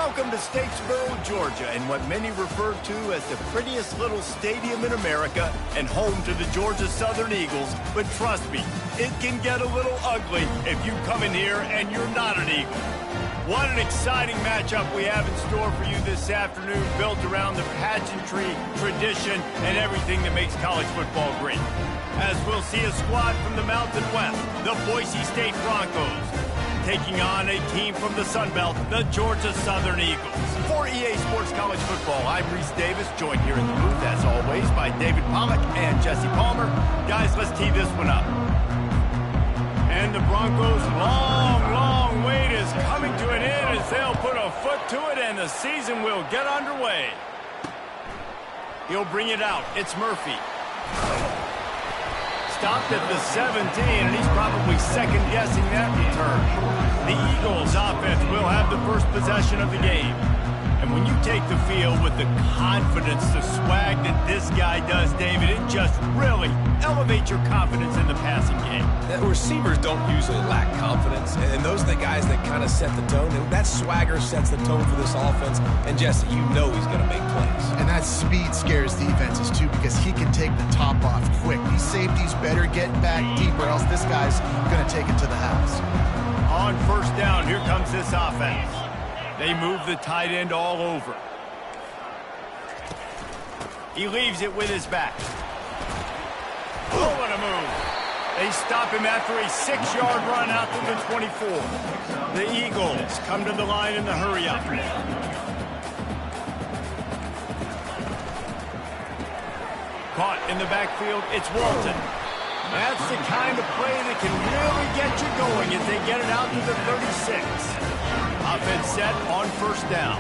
Welcome to Statesboro, Georgia, and what many refer to as the prettiest little stadium in America and home to the Georgia Southern Eagles. But trust me, it can get a little ugly if you come in here and you're not an Eagle. What an exciting matchup we have in store for you this afternoon, built around the pageantry, tradition, and everything that makes college football great. As we'll see a squad from the Mountain West, the Boise State Broncos, taking on a team from the Sun Belt, the Georgia Southern Eagles. For EA Sports College Football, I'm Reese Davis, joined here in the booth, as always, by David Pollack and Jesse Palmer. Guys, let's tee this one up. And the Broncos' long wait is coming to an end as they'll put a foot to it, and the season will get underway. He'll bring it out. It's Murphy. Stopped at the 17, and he's probably second-guessing that return. The Eagles' offense will have the first possession of the game. And when you take the field with the confidence, the swag that this guy does, David, it just really elevates your confidence in the passing game. The receivers don't usually lack confidence, and those are the guys that kind of set the tone. And that swagger sets the tone for this offense. And Jesse, you know he's going to make plays. And that speed scares defenses, too, because he can take the top off quick. These safeties better get back deeper, else this guy's going to take it to the house. On first down, here comes this offense. They move the tight end all over. He leaves it with his back. Oh, what a move. They stop him after a 6-yard run out to the 24. The Eagles come to the line in the hurry-up. Caught in the backfield, it's Walton. That's the kind of play that can really get you going as they get it out to the 36. Offense set on first down.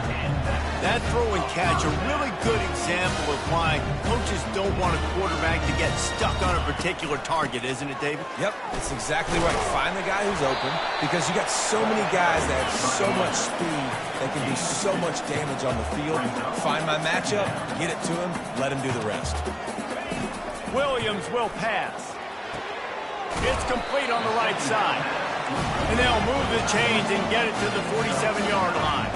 That throw and catch, a really good example of why coaches don't want a quarterback to get stuck on a particular target, isn't it, David? Yep, that's exactly right. Find the guy who's open, because you got so many guys that have so much speed that can do so much damage on the field. Find my matchup, get it to him, let him do the rest. Williams will pass. It's complete on the right side. And they'll move the chains and get it to the 47-yard line.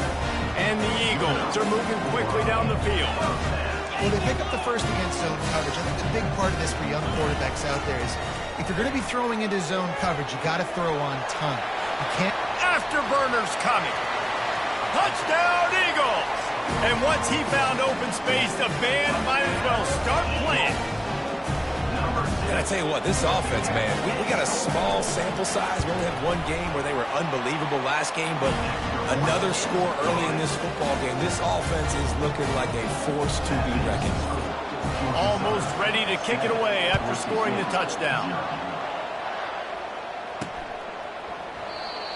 And the Eagles are moving quickly down the field. Well, they pick up the first against zone coverage. I think the big part of this for young quarterbacks out there is if you're going to be throwing into zone coverage, you got to throw on time. You can't. Afterburners coming. Touchdown, Eagles! And once he found open space, the band might as well start playing. And I tell you what, this offense, man, we got a small sample size. We only had one game where they were unbelievable last game, but another score early in this football game. This offense is looking like a force to be reckoned with. Almost ready to kick it away after scoring the touchdown.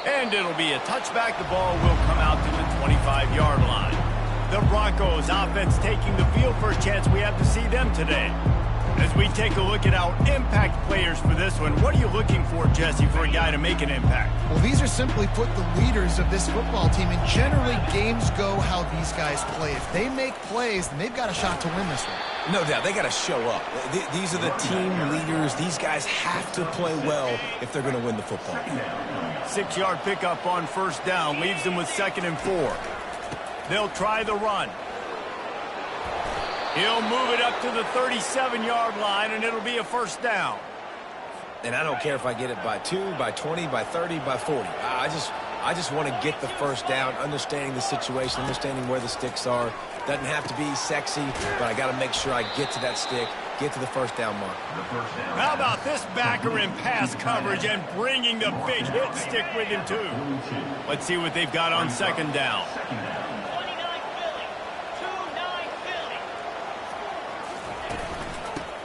And it'll be a touchback. The ball will come out to the 25-yard line. The Broncos offense taking the field for a chance. We have to see them today. As we take a look at our impact players for this one, what are you looking for, Jesse, for a guy to make an impact? Well, these are simply put the leaders of this football team, and generally games go how these guys play. If they make plays, then they've got a shot to win this one. No doubt, they got to show up. These are the team leaders. These guys have to play well if they're going to win the football game. 6-yard pickup on first down leaves them with 2nd and 4. They'll try the run. He'll move it up to the 37-yard line, and it'll be a first down. And I don't care if I get it by 2, by 20, by 30, by 40. I just want to get the first down, understanding the situation, understanding where the sticks are. Doesn't have to be sexy, but I got to make sure I get to that stick, get to the first down mark. How about this backer in pass coverage and bringing the big hit stick with him, too? Let's see what they've got on 2nd down.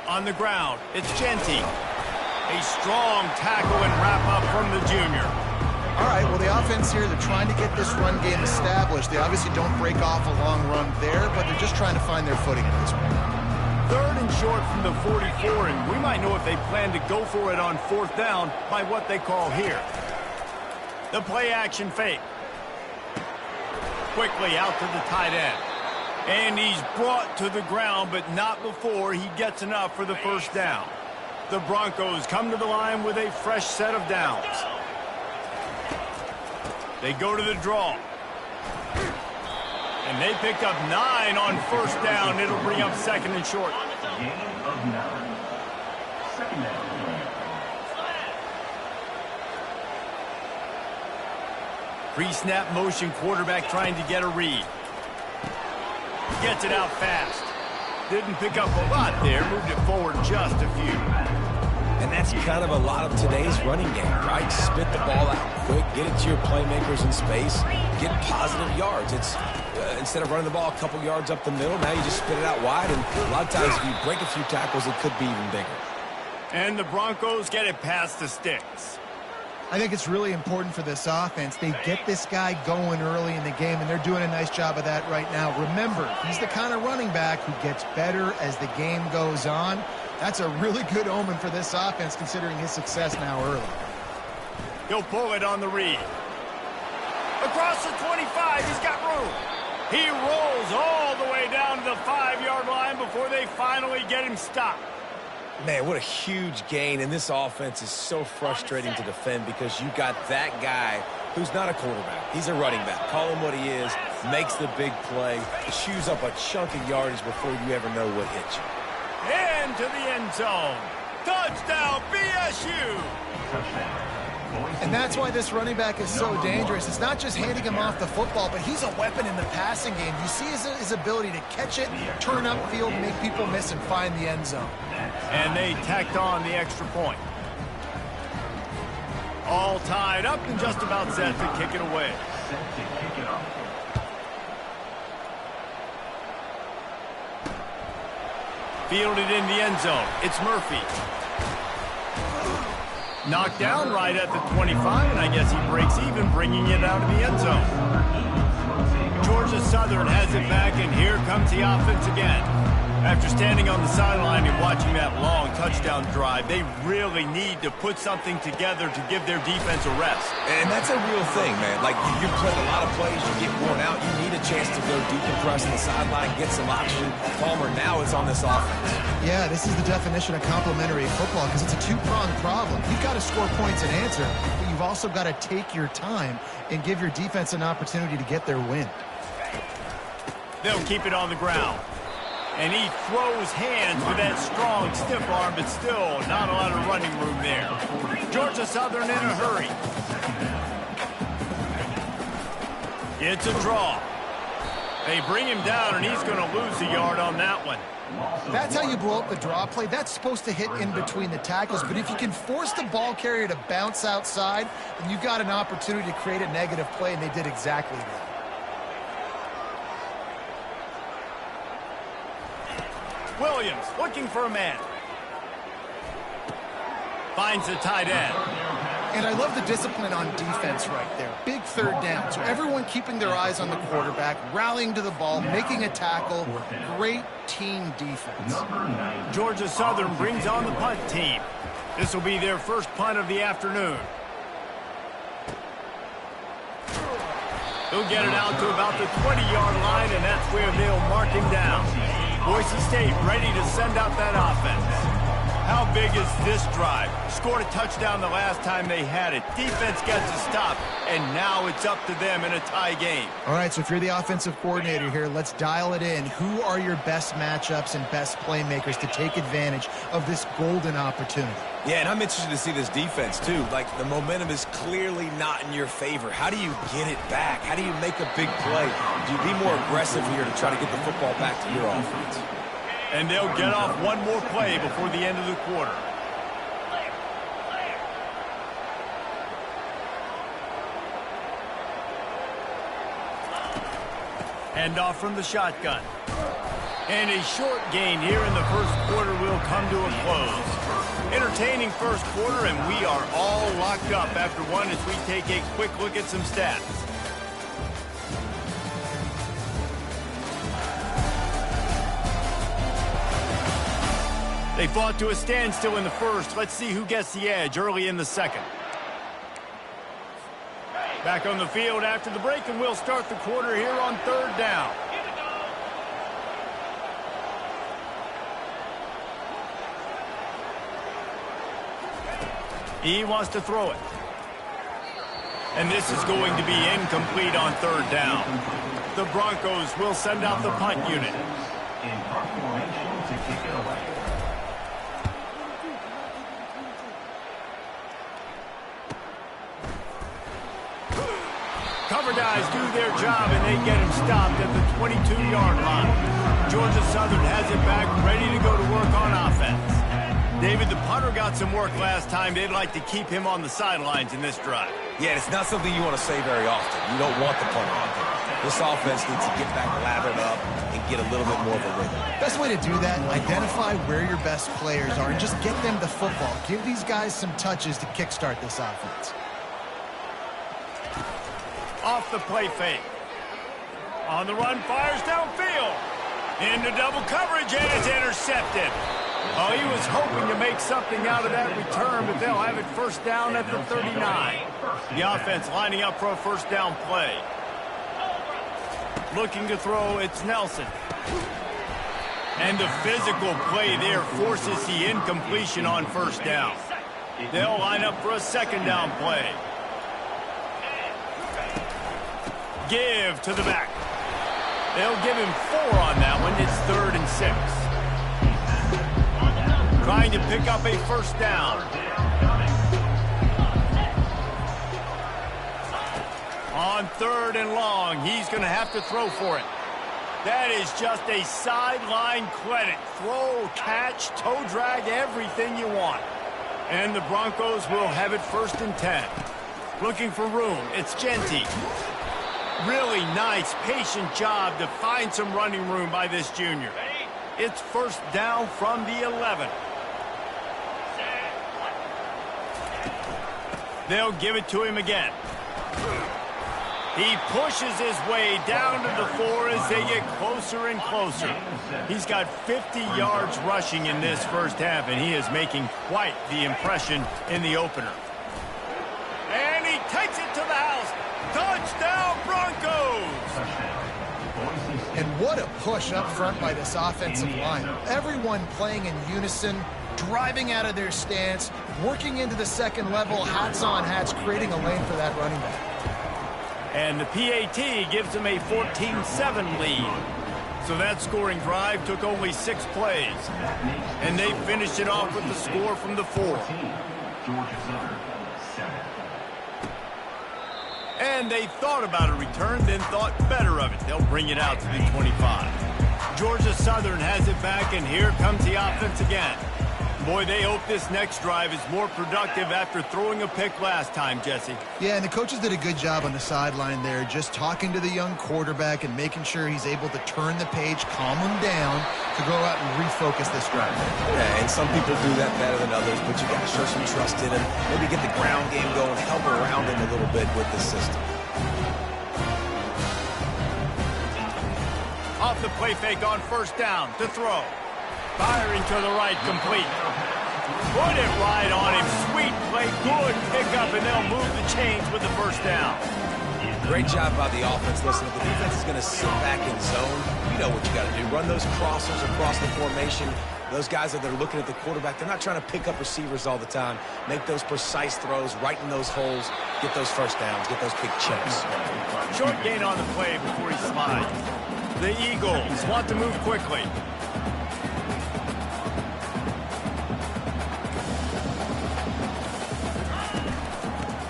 On the ground, it's Genty. A strong tackle and wrap-up from the junior. All right, well, the offense here, they're trying to get this run game established. They obviously don't break off a long run there, but they're just trying to find their footing at this point. 3rd and short from the 44, and we might know if they plan to go for it on 4th down by what they call here. The play-action fake. Quickly out to the tight end. And he's brought to the ground, but not before he gets enough for the first down. The Broncos come to the line with a fresh set of downs. They go to the draw. And they picked up 9 on first down. It'll bring up second and short. Gain of 9. Second down. Pre-snap motion quarterback trying to get a read. Gets it out fast. Didn't pick up a lot there. Moved it forward just a few. And that's kind of a lot of today's running game, right? Spit the ball out quick, get it to your playmakers in space, get positive yards. It's instead of running the ball a couple yards up the middle, now you just spit it out wide, and a lot of times if you break a few tackles, it could be even bigger. And the Broncos get it past the sticks. I think it's really important for this offense. They get this guy going early in the game, and they're doing a nice job of that right now. Remember, he's the kind of running back who gets better as the game goes on. That's a really good omen for this offense, considering his success now early. He'll pull it on the read. Across the 25, he's got room. He rolls all the way down to the 5-yard line before they finally get him stopped. Man, what a huge gain, and this offense is so frustrating to defend because you got that guy who's not a quarterback. He's a running back. Call him what he is, makes the big play, chews up a chunk of yardage before you ever know what hit you. Into the end zone. Touchdown, BSU! And that's why this running back is so dangerous. It's not just handing him off the football, but he's a weapon in the passing game. You see his ability to catch it, turn upfield, make people miss, and find the end zone. And they tacked on the extra point. All tied up and just about set to kick it away. Fielded in the end zone. It's Murphy. Knocked down right at the 25, and I guess he breaks even, bringing it out of the end zone. Georgia Southern has it back, and here comes the offense again. After standing on the sideline and watching that long touchdown drive, they really need to put something together to give their defense a rest. And that's a real thing, man. Like, you played a lot of plays, you get worn out, you need a chance to go decompress on the sideline, get some oxygen. Palmer now is on this offense. Yeah, this is the definition of complementary football because it's a two-pronged problem. You've got to score points and answer, but you've also got to take your time and give your defense an opportunity to get their win. They'll keep it on the ground. And he throws hands with that strong, stiff arm, but still not a lot of running room there. Georgia Southern in a hurry. It's a draw. They bring him down, and he's going to lose a yard on that one. That's how you blow up the draw play. That's supposed to hit in between the tackles, but if you can force the ball carrier to bounce outside, then you've got an opportunity to create a negative play, and they did exactly that. Williams looking for a man. Finds the tight end. And I love the discipline on defense right there. Big third down. So everyone keeping their eyes on the quarterback, rallying to the ball, making a tackle. Great team defense. Georgia Southern brings on the punt team. This will be their first punt of the afternoon. He'll get it out to about the 20-yard line, and that's where they'll mark him down. Boise State ready to send out that offense. How big is this drive? Scored a touchdown the last time they had it. Defense gets a stop, and now it's up to them in a tie game. All right, so if you're the offensive coordinator here, let's dial it in. Who are your best matchups and best playmakers to take advantage of this golden opportunity? Yeah, and I'm interested to see this defense, too. Like, the momentum is clearly not in your favor. How do you get it back? How do you make a big play? Do you be more aggressive here to try to get the football back to your offense? And they'll get off one more play before the end of the quarter. Handoff from the shotgun. And a short gain here in the first quarter will come to a close. Entertaining first quarter, and we are all locked up after one as we take a quick look at some stats. They fought to a standstill in the first. Let's see who gets the edge early in the second. Back on the field after the break, and we'll start the quarter here on third down. He wants to throw it. And this is going to be incomplete on third down. The Broncos will send out the punt unit. In punt formation to kick it away. Cover guys do their job, and they get him stopped at the 22-yard line. Georgia Southern has it back, ready to go to work on offense. David, the punter got some work last time. They'd like to keep him on the sidelines in this drive. Yeah, it's not something you want to say very often. You don't want the punter out there. This offense needs to get back lathered up and get a little bit more of a rhythm. Best way to do that, identify where your best players are and just get them the football. Give these guys some touches to kickstart this offense. Off the play fake. On the run, fires downfield. Into double coverage, and it's intercepted. Oh, he was hoping to make something out of that return, but they'll have it first down at the 39. The offense lining up for a first down play. Looking to throw, it's Nelson. And the physical play there forces the incompletion on first down. They'll line up for a second down play. Give to the back. They'll give him 4 on that one. It's 3rd and 6. Trying to pick up a first down. On 3rd and long, he's going to have to throw for it. That is just a sideline credit. Throw, catch, toe drag, everything you want. And the Broncos will have it 1st and 10. Looking for room, it's Genty. Really nice, patient job to find some running room by this junior. It's first down from the 11. They'll give it to him again. He pushes his way down to the 4 as they get closer and closer. He's got 50 yards rushing in this first half, and he is making quite the impression in the opener. And he takes it to the house. Touchdown, Broncos! And what a push up front by this offensive line. Everyone playing in unison, driving out of their stance, working into the second level, hats on hats, creating a lane for that running back. And the PAT gives them a 14-7 lead. So that scoring drive took only 6 plays. And they finished it off with the score from the 4. Georgia Southern, 7. And they thought about a return, then thought better of it. They'll bring it out to the 25. Georgia Southern has it back, and here comes the offense again. Boy, they hope this next drive is more productive after throwing a pick last time, Jesse. Yeah, and the coaches did a good job on the sideline there, just talking to the young quarterback and making sure he's able to turn the page, calm him down, to go out and refocus this drive. Yeah, and some people do that better than others, but you got to show some trust in him. Maybe get the ground game going, help around him a little bit with the system. Off the play fake on first down to throw. Firing to the right, complete. Put it right on him. Sweet play, good pickup, and they'll move the chains with the first down. Great job by the offense. Listen, if the defense is going to sit back in zone, you know what you got to do. Run those crossers across the formation. Those guys that are looking at the quarterback, they're not trying to pick up receivers all the time. Make those precise throws, right in those holes, get those first downs, get those big chunks. Short gain on the play before he slides. The Eagles want to move quickly.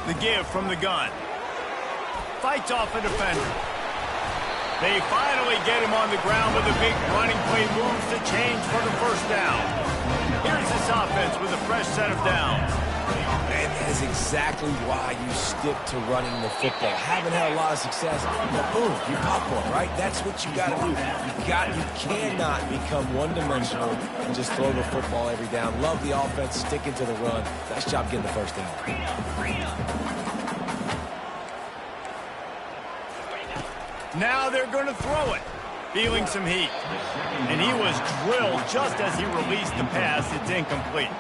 The give from the gun. Fights off a defender. They finally get him on the ground with a big running play, moves to change for the first down. Here's this offense with a fresh set of downs. And that is exactly why you stick to running the football. Haven't had a lot of success, but boom, you pop one, right? That's what you got to do. You cannot become one-dimensional and just throw the football every down. Love the offense, sticking to the run. Nice job getting the first down. Now they're going to throw it. Feeling some heat. And he was drilled just as he released the pass. It's incomplete.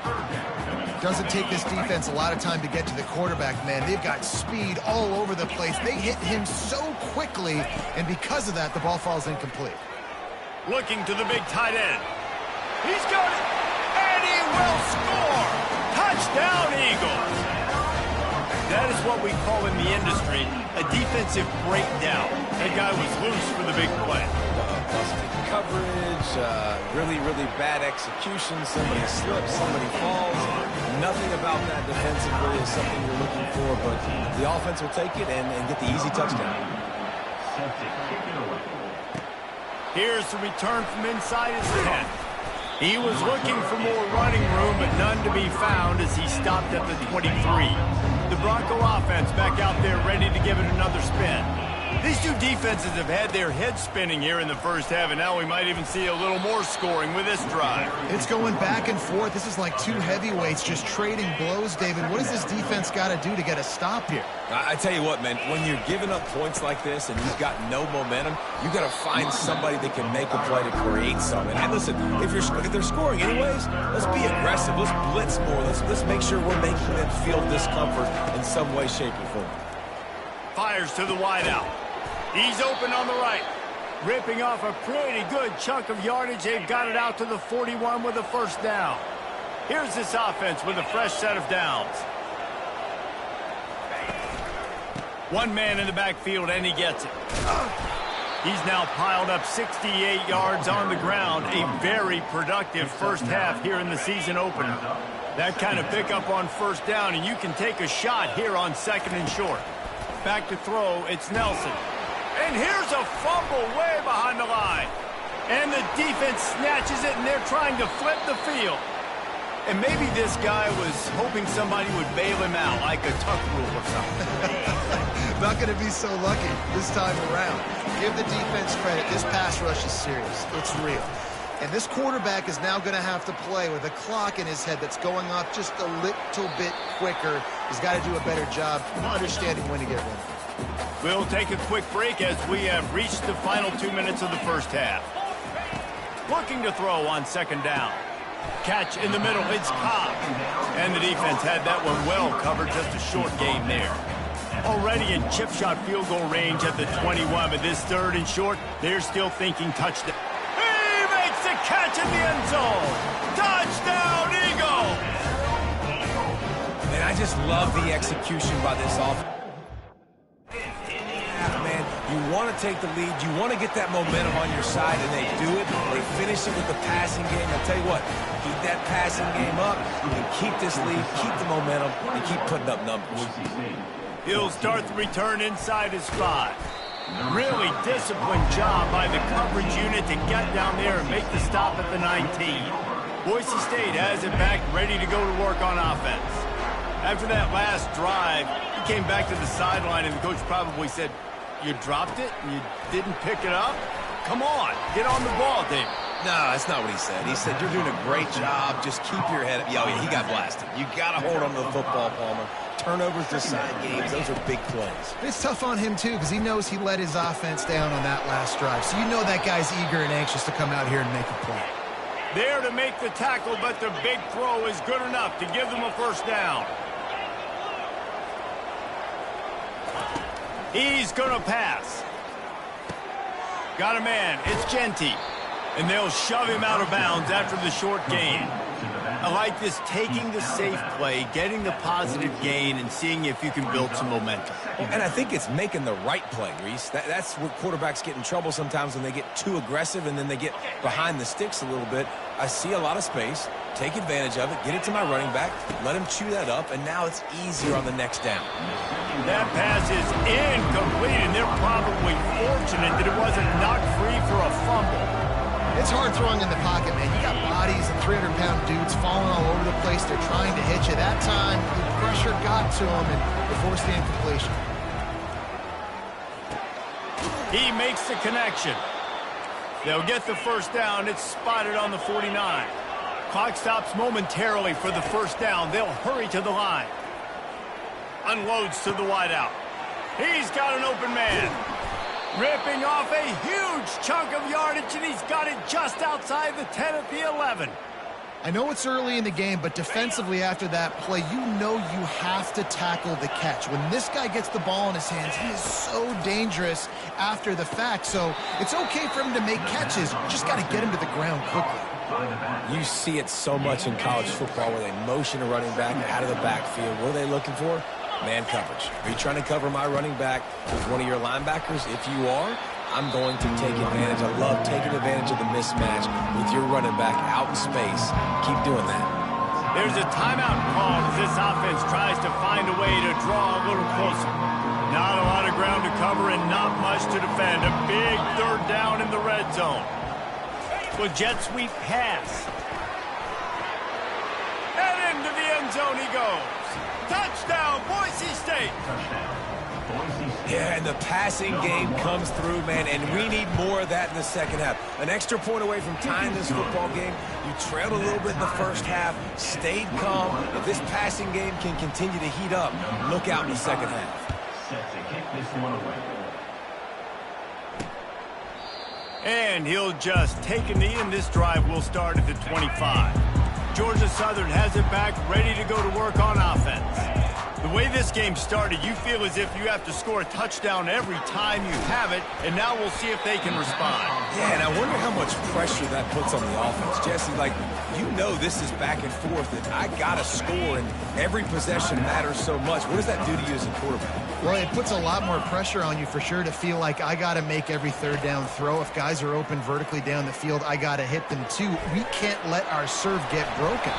Doesn't take this defense a lot of time to get to the quarterback, man. They've got speed all over the place. They hit him so quickly, and because of that, the ball falls incomplete. Looking to the big tight end. He's got it, and he will score. Touchdown, Eagles. That is what we call in the industry a defensive breakdown. That guy was loose for the big play. Busted coverage, really, really bad execution. Somebody slips, somebody falls. Nothing about that defensively is something you're looking for, but the offense will take it and get the easy touchdown. Here's the return from inside his 10. He was looking for more running room, but none to be found as he stopped at the 23. The Bronco offense back out there ready to give it another spin. These two defenses have had their heads spinning here in the first half, and now we might even see a little more scoring with this drive. It's going back and forth. This is like two heavyweights just trading blows, David. What does this defense got to do to get a stop here? I tell you what, man, when you're giving up points like this and you've got no momentum, you got to find somebody that can make a play to create something. And listen, if they're scoring anyways, let's be aggressive. Let's blitz more. Let's make sure we're making them feel discomfort in some way, shape, or form. Fires to the wideout. He's open on the right. Ripping off a pretty good chunk of yardage. They've got it out to the 41 with a first down. Here's this offense with a fresh set of downs. One man in the backfield, and he gets it. He's now piled up 68 yards on the ground. A very productive first half here in the season opener. That kind of pickup on first down, and you can take a shot here on second and short. Back to throw, it's Nelson. And here's a fumble way behind the line. And the defense snatches it, and they're trying to flip the field. And maybe this guy was hoping somebody would bail him out, like a tuck rule or something. Not going to be so lucky this time around. Give the defense credit. This pass rush is serious. It's real. And this quarterback is now going to have to play with a clock in his head that's going off just a little bit quicker. He's got to do a better job understanding when to get ready. We'll take a quick break as we have reached the final 2 minutes of the first half. Looking to throw on second down. Catch in the middle, it's Cobb. And the defense had that one well covered, just a short gain there. Already in chip shot field goal range at the 21, but this third and short, they're still thinking touchdown. He makes the catch in the end zone. Touchdown, Eagles! And I just love the execution by this offense. Man, you want to take the lead, you want to get that momentum on your side, and they do it. They finish it with the passing game. I tell you what, keep that passing game up, and keep this lead, keep the momentum, and keep putting up numbers. He'll start the return inside his 5. Really disciplined job by the coverage unit to get down there and make the stop at the 19. Boise State has it back, ready to go to work on offense. After that last drive, he came back to the sideline, and the coach probably said, "You dropped it and you didn't pick it up? Come on, get on the ball, David." No, that's not what he said. He said, "You're doing a great job. Just keep your head up." Yeah, he got blasted. You got to hold on to the football, Palmer. Turnovers decide games. Those are big plays. It's tough on him, too, because he knows he let his offense down on that last drive. So you know that guy's eager and anxious to come out here and make a play. There to make the tackle, but the big throw is good enough to give them a first down. He's going to pass. Got a man. It's Genty. And they'll shove him out of bounds after the short gain. I like this, taking the safe play, getting the positive gain, and seeing if you can build some momentum. And I think it's making the right play, Reese. That's where quarterbacks get in trouble sometimes when they get too aggressive and then they get behind the sticks a little bit. I see a lot of space. Take advantage of it. Get it to my running back. Let him chew that up, and now it's easier on the next down. That pass is incomplete, and they're probably fortunate that it wasn't knocked free for a fumble. It's hard throwing in the pocket, man. You got bodies and 300-pound dudes falling all over the place. They're trying to hit you. That time, the pressure got to him, and they forced the incompletion. He makes the connection. They'll get the first down. It's spotted on the 49. Clock stops momentarily for the first down. They'll hurry to the line. Unloads to the wideout. He's got an open man. Ripping off a huge chunk of yardage, and he's got it just outside the 10 at the 11. I know it's early in the game, but defensively after that play, you know you have to tackle the catch. When this guy gets the ball in his hands, he is so dangerous after the fact. So it's okay for him to make catches. You just got to get him to the ground quickly. You see it so much in college football where they motion a running back out of the backfield. What are they looking for? Man coverage. Are you trying to cover my running back with one of your linebackers? If you are, I'm going to take advantage. I love taking advantage of the mismatch with your running back out in space. Keep doing that. There's a timeout called as this offense tries to find a way to draw a little closer. Not a lot of ground to cover and not much to defend. A big third down in the red zone. With jet sweep pass. And into the end zone he goes. Touchdown, Boise State. Yeah, and the passing game comes through, man, and we need more of that in the second half. An extra point away from tying this football game. You trailed a little bit in the first half, stayed calm. If this passing game can continue to heat up, look out in the second half. Set to kick this one away. And he'll just take a knee, and this drive will start at the 25. Georgia Southern has it back, ready to go to work on offense. The way this game started, you feel as if you have to score a touchdown every time you have it, and now we'll see if they can respond. Yeah, and I wonder how much pressure that puts on the offense. Jesse, like, you know this is back and forth, and I got to score, and every possession matters so much. What does that do to you as a quarterback? Well, it puts a lot more pressure on you for sure to feel like I got to make every third down throw. If guys are open vertically down the field, I got to hit them too. We can't let our serve get broken.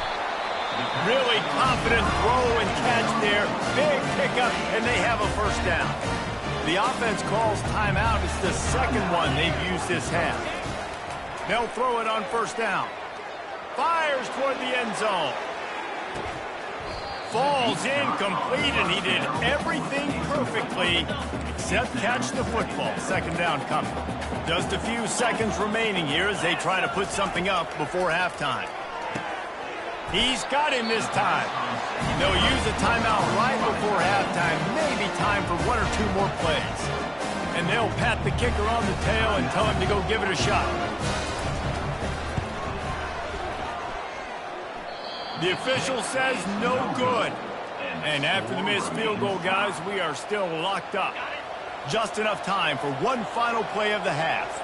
Really confident throw and catch there. Big pickup, and they have a first down. The offense calls timeout. It's the second one they've used this half. They'll throw it on first down. Fires toward the end zone. Falls incomplete, and he did everything perfectly except catch the football. Second down coming. Just a few seconds remaining here as they try to put something up before halftime. He's got him this time. They'll use a timeout right before halftime. Maybe time for one or two more plays. And they'll pat the kicker on the tail and tell him to go give it a shot. The official says no good. And after the missed field goal, guys, we are still locked up. Just enough time for one final play of the half.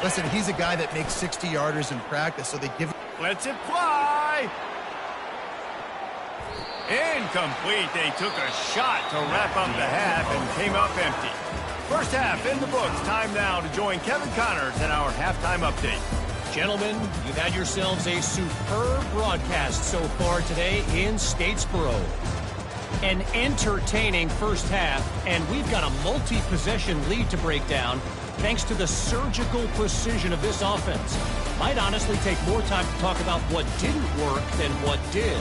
Listen, he's a guy that makes 60-yarders in practice, so they give... Lets it fly. Incomplete. They took a shot to wrap up the half and came up empty. First half in the books. Time now to join Kevin Connors in our halftime update. Gentlemen, you've had yourselves a superb broadcast so far today in Statesboro. An entertaining first half, and we've got a multi-possession lead to break down thanks to the surgical precision of this offense. Might honestly take more time to talk about what didn't work than what did.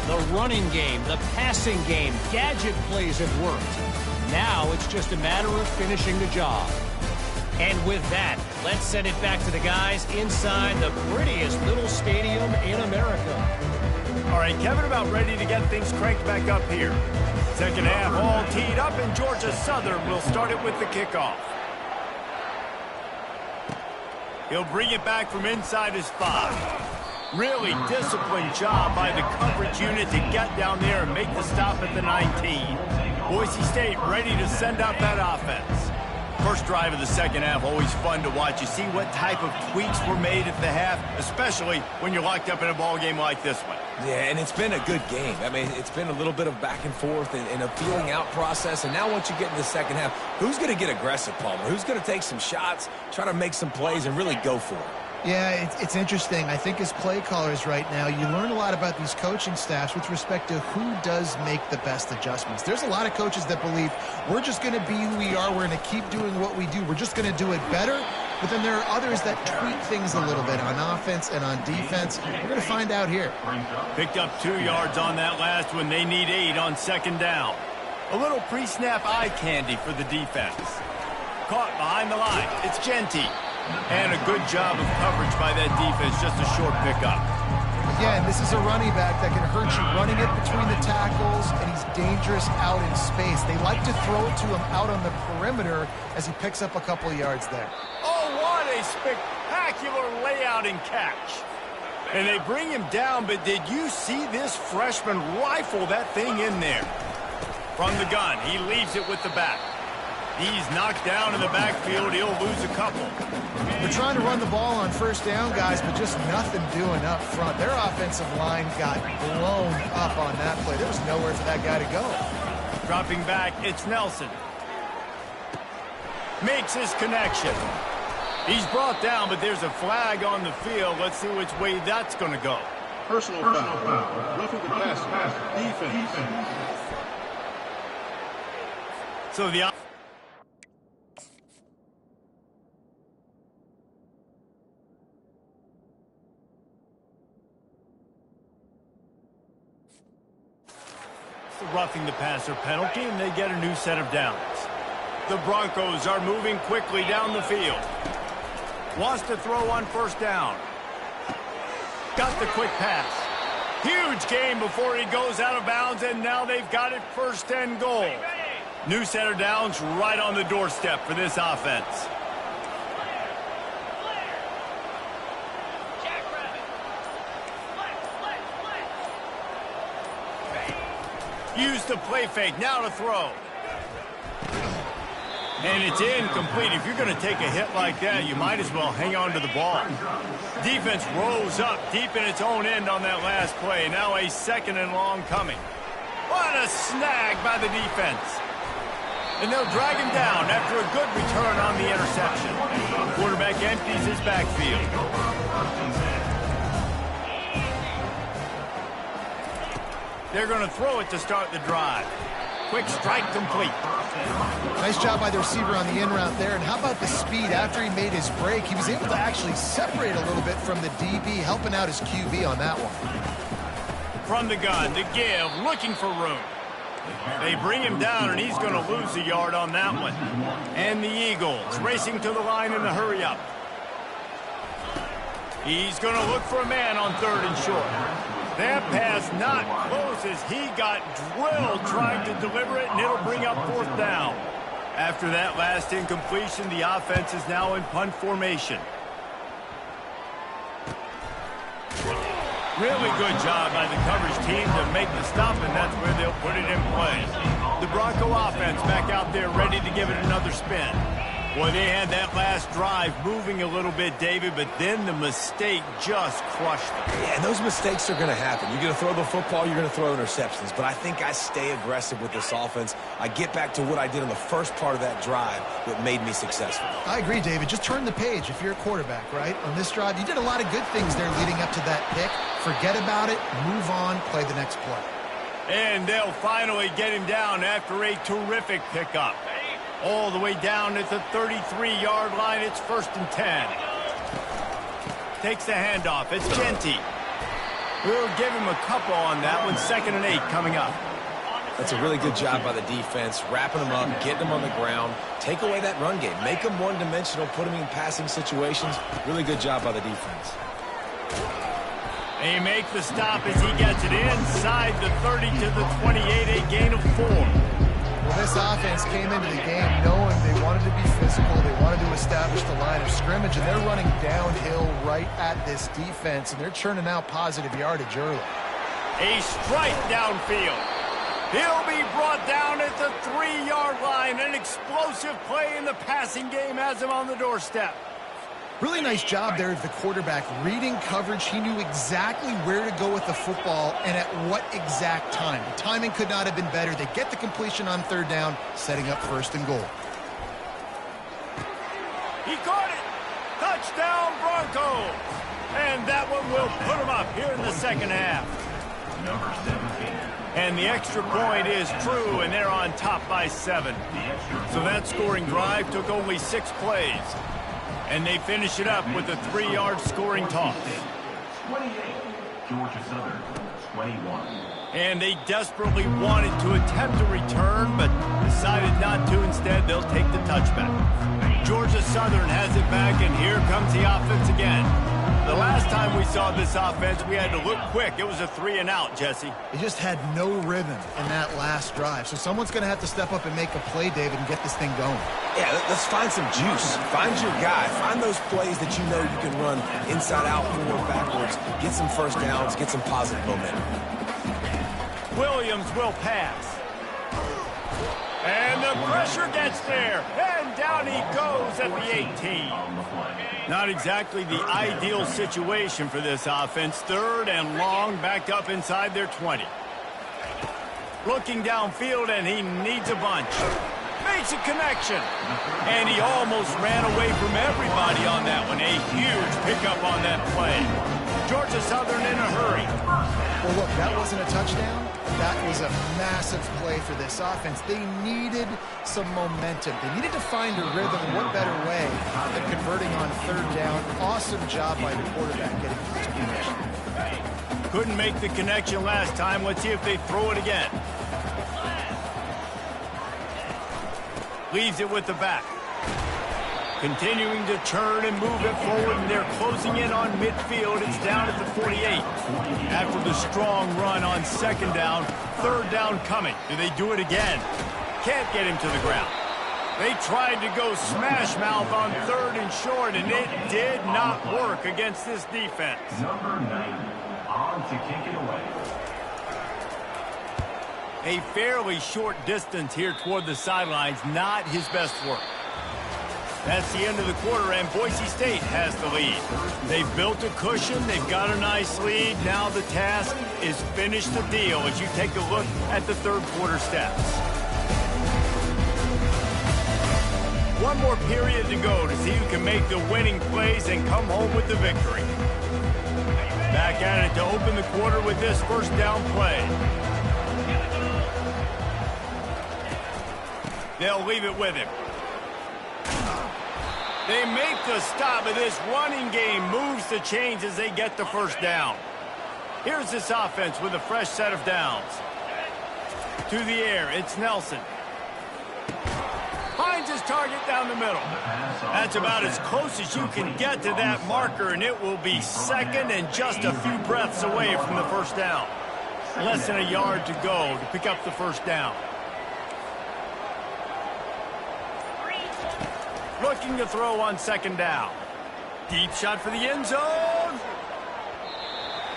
The running game, the passing game, gadget plays have worked. Now it's just a matter of finishing the job. And with that, let's send it back to the guys inside the prettiest little stadium in America. All right, Kevin, about ready to get things cranked back up here. Second half all teed up, and Georgia Southern will start it with the kickoff. He'll bring it back from inside his 5. Really disciplined job by the coverage unit to get down there and make the stop at the 19. Boise State ready to send out that offense. First drive of the second half, always fun to watch. You see what type of tweaks were made at the half, especially when you're locked up in a ball game like this one. Yeah, and it's been a good game. I mean, it's been a little bit of back and forth and a feeling out process. And now once you get in the second half, who's going to get aggressive, Palmer? Who's going to take some shots, try to make some plays, and really go for it? Yeah, it's interesting. I think as play callers right now, you learn a lot about these coaching staffs with respect to who does make the best adjustments. There's a lot of coaches that believe we're just going to be who we are. We're going to keep doing what we do. We're just going to do it better. But then there are others that tweak things a little bit on offense and on defense. We're going to find out here. Picked up 2 yards on that last one. They need 8 on second down. A little pre-snap eye candy for the defense. Caught behind the line. It's Genty. And a good job of coverage by that defense. Just a short pickup. Again, this is a running back that can hurt you running it between the tackles, and he's dangerous out in space. They like to throw it to him out on the perimeter as he picks up a couple of yards there. Oh, what a spectacular layout and catch. And they bring him down, but did you see this freshman rifle that thing in there? From the gun, he leaves it with the back. He's knocked down in the backfield. He'll lose a couple. They're trying to run the ball on first down, guys, but just nothing doing up front. Their offensive line got blown up on that play. There was nowhere for that guy to go. Dropping back, it's Nelson. Makes his connection. He's brought down, but there's a flag on the field. Let's see which way that's going to go. Personal foul. Roughing the passer. Defense. So the roughing the passer penalty, and they get a new set of downs. The Broncos are moving quickly down the field. Wants to throw on first down. Got the quick pass. Huge gain before he goes out of bounds, and now they've got it 1st and goal. New set of downs right on the doorstep for this offense. Use the play fake, now to throw. And it's incomplete. If you're going to take a hit like that, you might as well hang on to the ball. Defense rolls up deep in its own end on that last play. Now a 2nd and long coming. What a snag by the defense. And they'll drag him down after a good return on the interception. Quarterback empties his backfield. They're going to throw it to start the drive. Quick strike complete. Nice job by the receiver on the in route there. And how about the speed after he made his break? He was able to actually separate a little bit from the DB, helping out his QB on that one. From the gun, to give, looking for room. They bring him down, and he's going to lose a yard on that one. And the Eagles racing to the line in the hurry-up. He's going to look for a man on 3rd and short. That pass not close as he got drilled trying to deliver it, and it'll bring up 4th down. After that last incompletion, the offense is now in punt formation. Really good job by the coverage team to make the stop, and that's where they'll put it in play. The Bronco offense back out there ready to give it another spin. Boy, they had that last drive moving a little bit, David, but then the mistake just crushed them. Yeah, and those mistakes are going to happen. You're going to throw the football, you're going to throw interceptions. But I think I stay aggressive with this offense. I get back to what I did in the first part of that drive that made me successful. I agree, David. Just turn the page if you're a quarterback, right? On this drive, you did a lot of good things there leading up to that pick. Forget about it, move on, play the next play. And they'll finally get him down after a terrific pickup. All the way down at the 33-yard line. It's 1st and 10. Takes the handoff. It's Genty. We'll give him a couple on that one. 2nd and 8 coming up. That's a really good job by the defense, wrapping them up, getting them on the ground, take away that run game, make them one-dimensional, put them in passing situations. Really good job by the defense. They make the stop as he gets it inside the 30 to the 28, a gain of 4. Well, this offense came into the game knowing they wanted to be physical, they wanted to establish the line of scrimmage, and they're running downhill right at this defense, and they're churning out positive yardage early. A strike downfield. He'll be brought down at the 3-yard line. An explosive play in the passing game has him on the doorstep. Really nice job there of the quarterback. Reading coverage, he knew exactly where to go with the football and at what exact time. The timing could not have been better. They get the completion on 3rd down, setting up 1st and goal. He caught it. Touchdown, Broncos. And that one will put them up here in the 2nd half. Number 17. And the extra point is true, and they're on top by 7. So that scoring drive took only 6 plays. And they finish it up with a 3-yard scoring toss. 28. Georgia Southern, 21. And they desperately wanted to attempt a return, but decided not to. Instead, they'll take the touchback. Georgia Southern has it back, and here comes the offense again. The last time we saw this offense, we had to look quick. It was a 3-and-out, Jesse. They just had no rhythm in that last drive. So someone's going to have to step up and make a play, David, and get this thing going. Yeah, let's find some juice. Find your guy. Find those plays that you know you can run inside out, forward, backwards. Get some first downs. Get some positive momentum. Williams will pass. And the pressure gets there. And down he goes at the 18. Not exactly the ideal situation for this offense. Third and long, backed up inside their 20. Looking downfield, and he needs a bunch. Makes a connection. And he almost ran away from everybody on that one. A huge pickup on that play. Georgia Southern in a hurry. Well, look, that wasn't a touchdown. That was a massive play for this offense. They needed some momentum. They needed to find a rhythm. What better way than converting on third down? Awesome job by the quarterback getting to this finish. Couldn't make the connection last time. Let's see if they throw it again. Leaves it with the back. Continuing to turn and move it forward, and they're closing in on midfield. It's down at the 48. After the strong run on second down, third down coming. Do they do it again? Can't get him to the ground. They tried to go smash mouth on third and short, and it did not work against this defense. Number 90, on to kick it away. A fairly short distance here toward the sidelines, not his best work. That's the end of the quarter, and Boise State has the lead. They've built a cushion. They've got a nice lead. Now the task is finish the deal as you take a look at the third quarter stats. One more period to go to see who can make the winning plays and come home with the victory. Back at it to open the quarter with this first down play. They'll leave it with him. They make the stop of this running game, moves the chains as they get the first down. Here's this offense with a fresh set of downs. To the air, it's Nelson. Finds his target down the middle. That's about as close as you can get to that marker, and it will be second and just a few breaths away from the first down. Less than a yard to go to pick up the first down. Looking to throw on second down. Deep shot for the end zone.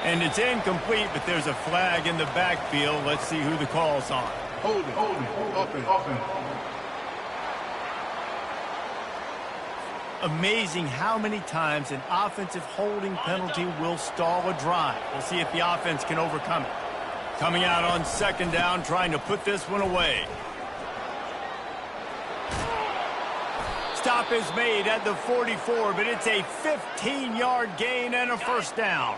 And it's incomplete, but there's a flag in the backfield. Let's see who the call's on. Hold it. Offense. Amazing how many times an offensive holding penalty will stall a drive. We'll see if the offense can overcome it. Coming out on second down, trying to put this one away. Stop is made at the 44, but it's a 15-yard gain and a first down.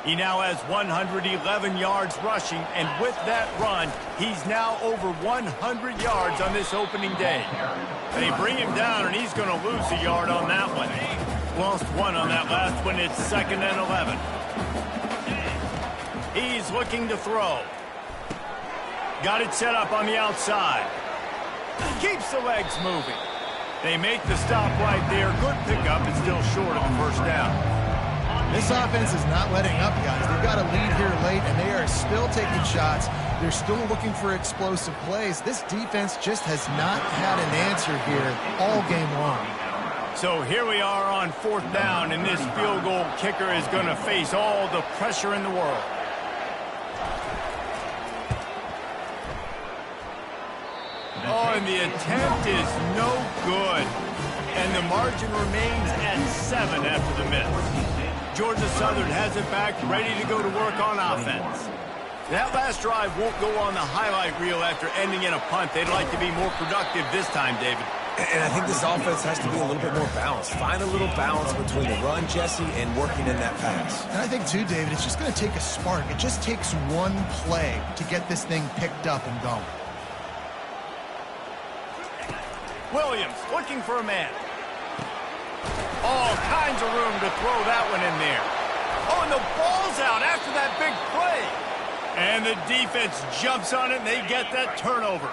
He now has 111 yards rushing, and with that run, he's now over 100 yards on this opening day. They bring him down, and he's going to lose a yard on that one. Lost one on that last one. It's second and 11. He's looking to throw. Got it set up on the outside. Keeps the legs moving. They make the stop right there. Good pickup. It's still short of the first down. This offense is not letting up, guys. They've got a lead here late, and they are still taking shots. They're still looking for explosive plays. This defense just has not had an answer here all game long. So here we are on fourth down, and this field goal kicker is going to face all the pressure in the world. Oh, and the attempt is no good. And the margin remains at 7 after the miss. Georgia Southern has it back, ready to go to work on offense. That last drive won't go on the highlight reel after ending in a punt. They'd like to be more productive this time, David. And I think this offense has to be a little bit more balanced. Find a little balance between the run, Jesse, and working in that pass. And I think, too, David, it's just going to take a spark. It just takes one play to get this thing picked up and going. Williams looking for a man. All kinds of room to throw that one in there. Oh, and the ball's out after that big play. And the defense jumps on it, and they get that turnover.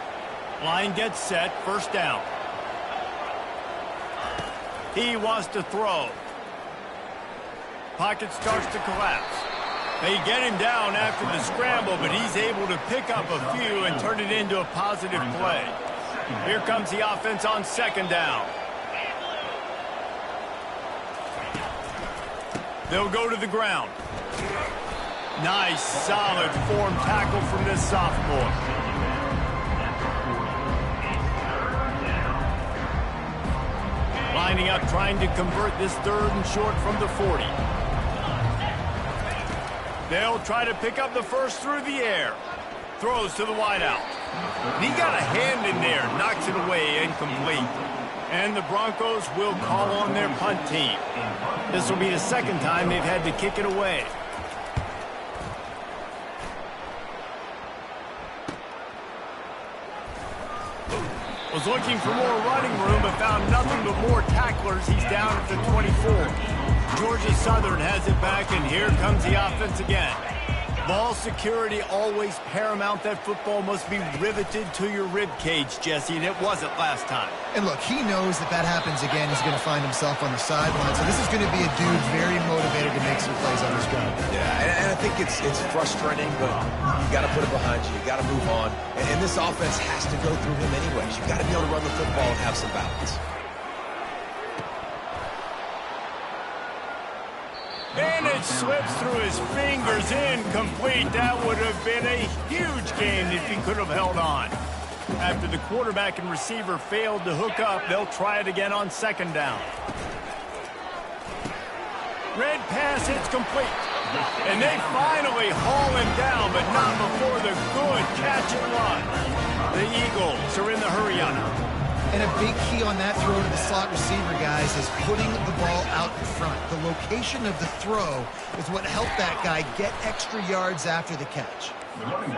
Line gets set, first down. He wants to throw. Pocket starts to collapse. They get him down after the scramble, but he's able to pick up a few and turn it into a positive play. Here comes the offense on second down. They'll go to the ground. Nice, solid form tackle from this sophomore. lining up trying to convert this 3rd and short from the 40. They'll try to pick up the first through the air. Throws to the wideout. He got a hand in there, knocks it away, incomplete. And the Broncos will call on their punt team. This will be the 2nd time they've had to kick it away. Was looking for more running room, but found nothing but more tacklers. He's down at the 24. Georgia Southern has it back, and here comes the offense again. Ball security always paramount. That football must be riveted to your rib cage, Jesse, and it wasn't last time. And look, he knows that that happens again. He's going to find himself on the sideline. So this is going to be a dude very motivated to make some plays on this drive. Yeah, and I think it's frustrating, but you got to put it behind you. You got to move on. And this offense has to go through him anyways. You got to be able to run the football and have some balance. And it slips through his fingers, incomplete. That would have been a huge gain if he could have held on. After the quarterback and receiver failed to hook up, they'll try it again on 2nd down. Red pass hits complete. And they finally haul him down, but not before the good catch and run. The Eagles are in the hurry on him. And a big key on that throw to the slot receiver, guys, is putting the ball out in front. The location of the throw is what helped that guy get extra yards after the catch.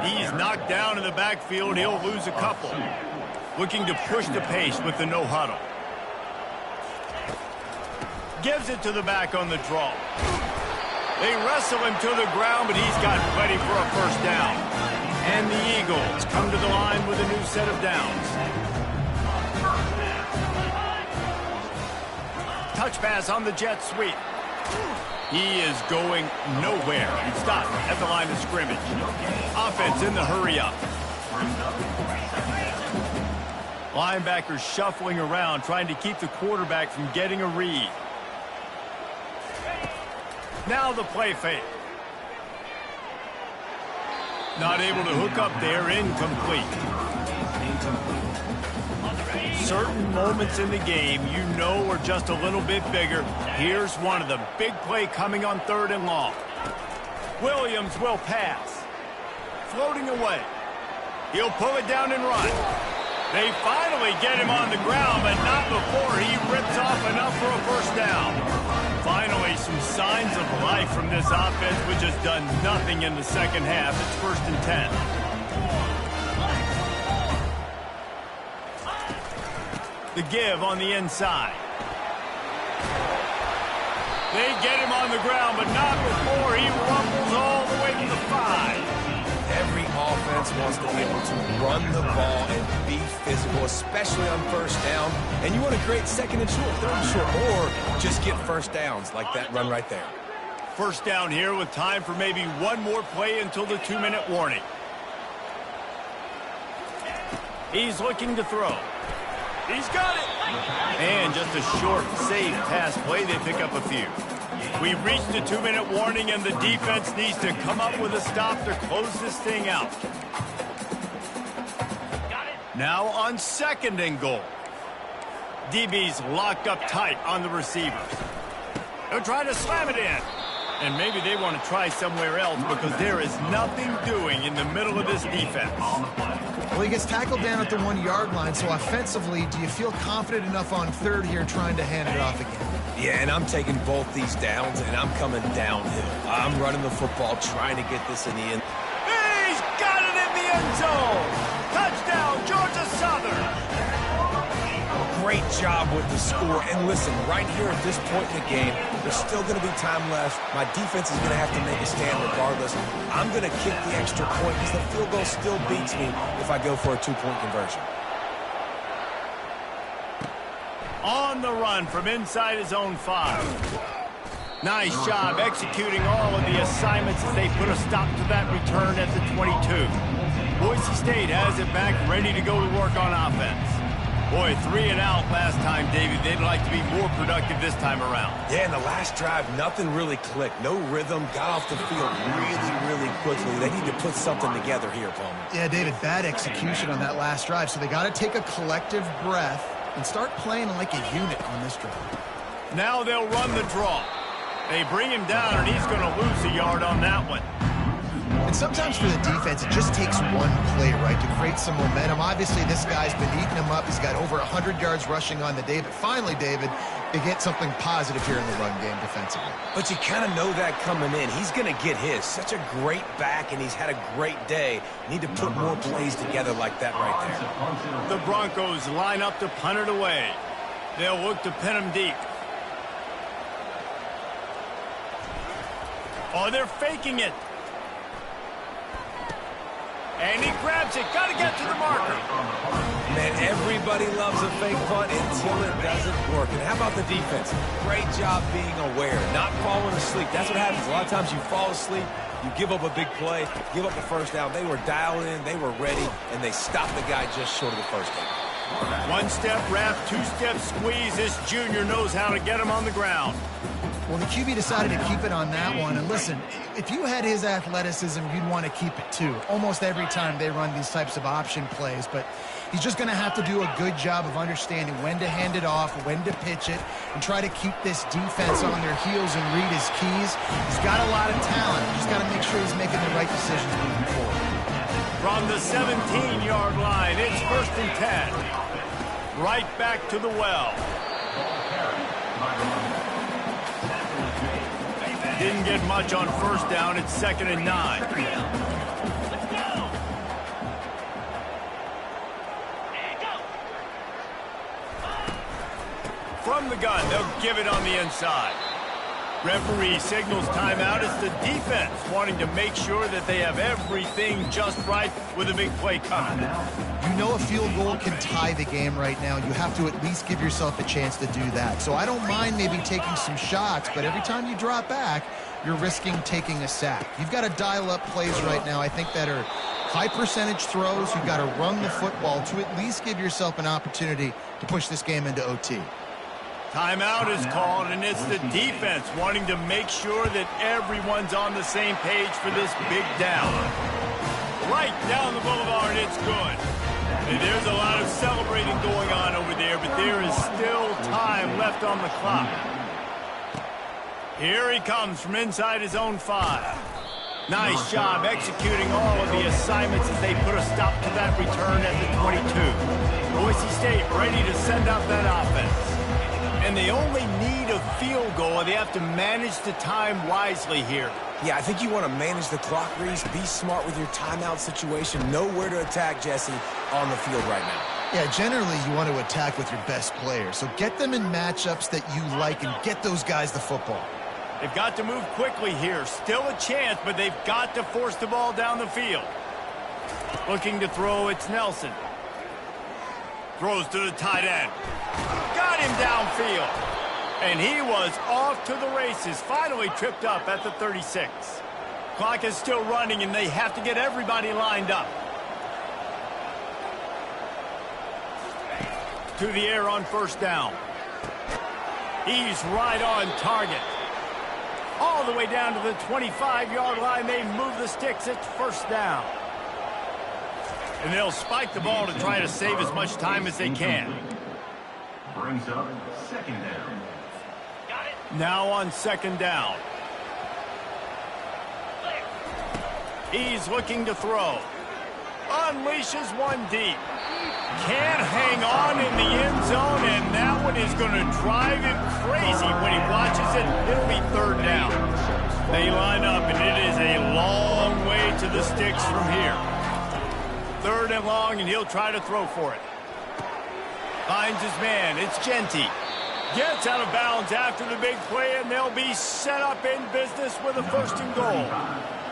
He's knocked down in the backfield. He'll lose a couple. Looking to push the pace with the no huddle. Gives it to the back on the draw. They wrestle him to the ground, but he's got plenty for a 1st down. And the Eagles come to the line with a new set of downs. Touch pass on the jet sweep. He is going nowhere. He stopped at the line of scrimmage. Offense in the hurry up. Linebackers shuffling around, trying to keep the quarterback from getting a read. Now the play fake. Not able to hook up there, incomplete. Certain moments in the game you know are just a little bit bigger. Here's one of them. Big play coming on 3rd and long. Williams will pass. Floating away. He'll pull it down and run. They finally get him on the ground, but not before he rips off enough for a 1st down. Finally, some signs of life from this offense, which has done nothing in the 2nd half. It's 1st and 10. The give on the inside. They get him on the ground, but not before he rumbles all the way to the 5. Every offense wants to be able to run the ball and be physical, especially on 1st down. And you want to create 2nd and short, 3rd and short, or just get 1st downs like that run right there. 1st down here with time for maybe one more play until the 2-minute warning. He's looking to throw. He's got it. And just a short, safe pass play. They pick up a few. We've reached the 2-minute warning, and the defense needs to come up with a stop to close this thing out. Now on 2nd and goal. DB's locked up tight on the receivers. They'll try to slam it in. And maybe they want to try somewhere else because there is nothing doing in the middle of this defense. Well, he gets tackled down at the 1-yard line, so offensively, do you feel confident enough on 3rd here trying to hand it off again? Yeah, and I'm taking both these downs, and I'm coming downhill. I'm running the football, trying to get this in the end. He's got it in the end zone! Touchdown, Georgia Southern! Great job with the score. And listen, right here at this point in the game, there's still going to be time left. My defense is going to have to make a stand regardless. I'm going to kick the extra point because the field goal still beats me if I go for a 2-point conversion. On the run from inside his own 5. Nice job executing all of the assignments as they put a stop to that return at the 22. Boise State has it back, ready to go to work on offense. Boy, 3 and out last time, David. They'd like to be more productive this time around. Yeah, in the last drive, nothing really clicked. No rhythm. Got off the field really quickly. They need to put something together here, Palmer. Yeah, David, bad execution on that last drive. So they got to take a collective breath and start playing like a unit on this drive. Now they'll run the draw. They bring him down, and he's going to lose a yard on that one. And sometimes for the defense, it just takes one play, right, to create some momentum. Obviously, this guy's been eating him up. He's got over 100 yards rushing on the day. But finally, David, they get something positive here in the run game defensively. But you kind of know that coming in. He's going to get his. Such a great back, and he's had a great day. Need to put more plays together like that right there. The Broncos line up to punt it away. They'll look to pin him deep. Oh, they're faking it. And he grabs it. Got to get to the marker. Man, everybody loves a fake punt until it doesn't work. And how about the defense? Great job being aware, not falling asleep. That's what happens. A lot of times you fall asleep, you give up a big play, give up a first down. They were dialed in, they were ready, and they stopped the guy just short of the first down. One-step wrap, two-step squeeze. This junior knows how to get him on the ground. Well, the QB decided to keep it on that one. And listen, if you had his athleticism, you'd want to keep it too. Almost every time they run these types of option plays. But he's just going to have to do a good job of understanding when to hand it off, when to pitch it, and try to keep this defense on their heels and read his keys. He's got a lot of talent. He's got to make sure he's making the right decisions moving forward. From the 17-yard line, it's 1st and 10. Right back to the well. Didn't get much on first down. It's 2nd and 9. From the gun, they'll give it on the inside. Referee signals timeout. It's the defense wanting to make sure that they have everything just right with a big play coming. You know a field goal can tie the game right now. You have to at least give yourself a chance to do that. So I don't mind maybe taking some shots, but every time you drop back, you're risking taking a sack. You've got to dial up plays right now, I think, that are high percentage throws. You've got to run the football to at least give yourself an opportunity to push this game into OT. Timeout is called, and it's the defense wanting to make sure that everyone's on the same page for this big down. Right down the boulevard, it's good. And there's a lot of celebrating going on over there, but there is still time left on the clock. Here he comes from inside his own 5. Nice job executing all of the assignments as they put a stop to that return at the 22. Boise State ready to send out that offense. And they only need a field goal, and they have to manage the time wisely here. Yeah, I think you want to manage the clock, Reese. Be smart with your timeout situation. Know where to attack, Jesse, on the field right now. Yeah, generally you want to attack with your best players. So get them in matchups that you like and get those guys the football. They've got to move quickly here. Still a chance, but they've got to force the ball down the field. Looking to throw, it's Nelson. Throws to the tight end. Got him downfield. And he was off to the races. Finally tripped up at the 36. Clock is still running, and they have to get everybody lined up. To the air on first down. He's right on target. All the way down to the 25-yard line. They move the sticks. It's first down. And they'll spike the ball to try to save as much time as they can. Brings up 2nd down. Now on 2nd down. He's looking to throw. Unleashes one deep. Can't hang on in the end zone, and that one is going to drive him crazy when he watches it. It'll be 3rd down. They line up, and it is a long way to the sticks from here. 3rd and long, and he'll try to throw for it. Finds his man. It's Genty. Gets out of bounds after the big play, and they'll be set up in business with a 1st and goal.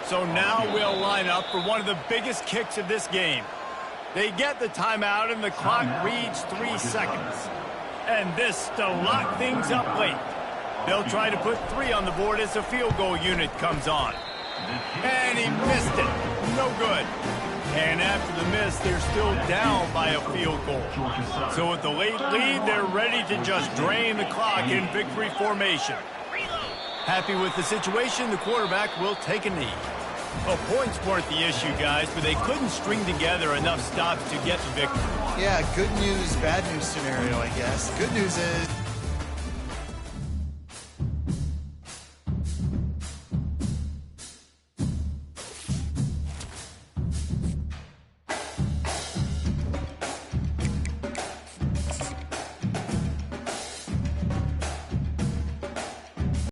So now we'll line up for one of the biggest kicks of this game. They get the timeout, and the clock reads 3 seconds. And this to lock things up late. They'll try to put 3 on the board as the field goal unit comes on. And he missed it. No good. And after the miss, they're still down by a field goal. So with the late lead, they're ready to just drain the clock in victory formation. Happy with the situation, the quarterback will take a knee. Well, points weren't the issue, guys, but they couldn't string together enough stops to get the victory. Yeah, good news, bad news scenario, I guess. Good news is